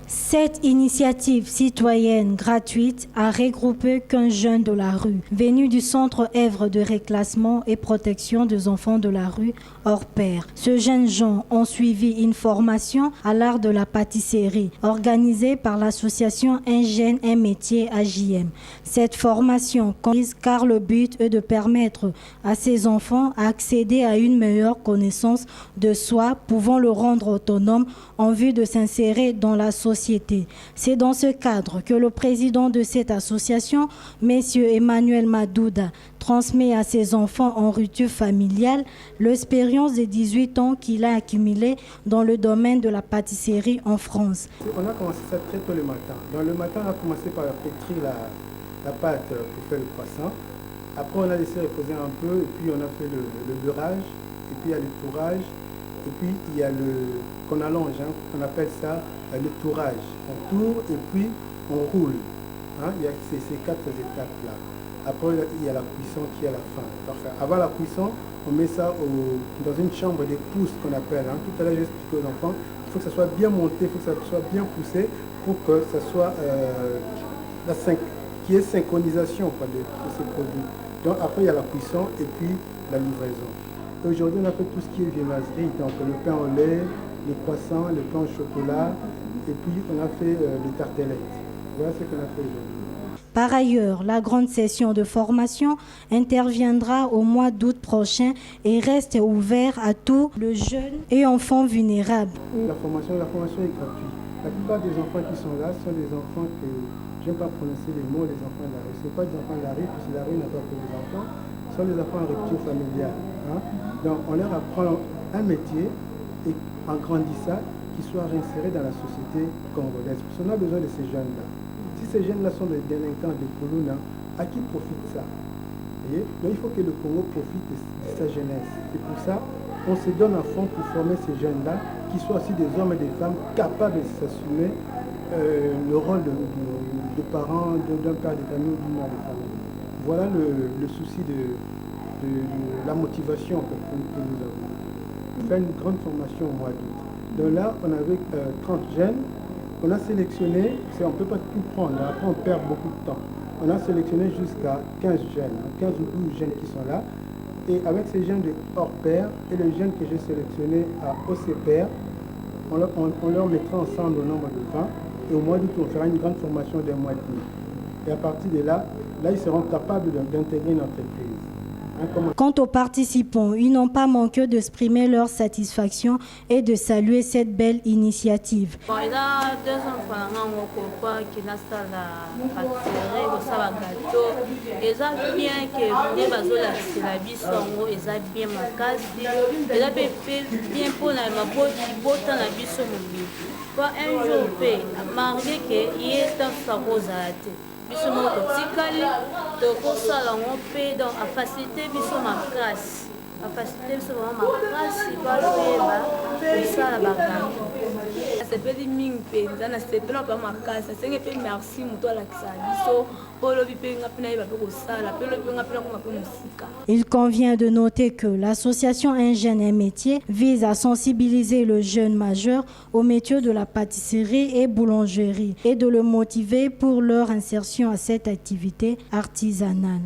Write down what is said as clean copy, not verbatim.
Cette initiative citoyenne gratuite a regroupé 15 jeunes de la rue, venus du Centre œuvre de réclassement et protection des enfants de la rue hors pair. Ces jeunes gens ont suivi une formation à l'art de la pâtisserie organisée par l'association Un jeune, un métier AJM. Cette formation consiste car le but est de permettre à ces enfants d'accéder à une meilleure connaissance de soi, pouvant le rendre autonome en vue de s'insérer dans la société. C'est dans ce cadre que le président de cette association, M. Emmanuel Madouda, transmet à ses enfants en rupture familiale l'expérience de 18 ans qu'il a accumulée dans le domaine de la pâtisserie en France. On a commencé ça très tôt le matin. Dans le matin, on a commencé par pétrir la pâte pour faire le croissant. Après, on a laissé reposer un peu et puis on a fait le beurrage et puis il y a le tourrage. Et puis il y a le qu'on allonge, on appelle ça le tourrage. On tourne et puis on roule. Il y a ces 4 étapes-là. Après, il y a la cuisson qui est à la fin. Parfait. Avant la cuisson, on met ça dans une chambre de pousse qu'on appelle. Tout à l'heure, j'ai expliqué aux enfants, il faut que ça soit bien monté, il faut que ça soit bien poussé pour que ça soit qu'il y ait synchronisation de ces produits. Donc après, il y a la cuisson et puis la livraison. Aujourd'hui, on a fait tout ce qui est viennoiserie, donc le pain au lait, les croissants, le pain au chocolat, et puis on a fait les tartelettes. Voilà ce qu'on a fait aujourd'hui. Par ailleurs, la grande session de formation interviendra au mois d'août prochain et reste ouverte à tous les jeunes et enfants vulnérables. La formation est gratuite. La plupart des enfants qui sont là sont des enfants que je n'aime pas prononcer les mots, les enfants de la rue. Ce n'est pas des enfants de la rue, parce que la rue n'a pas que des enfants, ce sont des enfants en rupture familiale. Donc on leur apprend un métier et en grandissant, qu'ils soient réinsérés dans la société congolaise. Parce qu'on a besoin de ces jeunes-là. Si ces jeunes-là sont des délinquants, des colons, à qui profite ça? Voyez? Donc il faut que le Congo profite de sa jeunesse. Et pour ça, on se donne à fond pour former ces jeunes-là, qui soient aussi des hommes et des femmes capables de s'assumer le rôle de parents, d'un père de famille ou d'une mère de famille. Voilà le souci de la motivation que nous avons. On fait une grande formation au mois d'août. Donc là, on avait 30 jeunes. On a sélectionné, on ne peut pas tout prendre, après on perd beaucoup de temps. On a sélectionné jusqu'à 15 jeunes, 15 ou 12 jeunes qui sont là. Et avec ces jeunes de hors pair et les jeunes que j'ai sélectionnés à OCPR, on leur mettra ensemble au nombre de 20. Et au mois d'août, on fera une grande formation d'un mois et demi. Et à partir de là, ils seront capables d'intégrer une entreprise. Quant aux participants, ils n'ont pas manqué d'exprimer leur satisfaction et de saluer cette belle initiative. Il y a 2 enfants qui ont la gâteau. Et ça bien que les la bisongo, et ça bien ma case. Et ça bien pour la botte la bisongo. Un jour, marqué qu'il y ait un farosate. Biso moko tikali tokosala ngo mpe donc afacilité biso makasi afacilité biso makasi baloyeba kosala baganga asepeli mingi mpenza nasepela mpe makasi asenge mpe merci moto alakisa biso olobi mpe nga mpe nayeba mpe kosala mpe olobi nga mpe nakoma mpe mosika. Il convient de noter que l'association Un jeune, un métier vise à sensibiliser le jeune majeur au métier de la pâtisserie et boulangerie et de le motiver pour leur insertion à cette activité artisanale.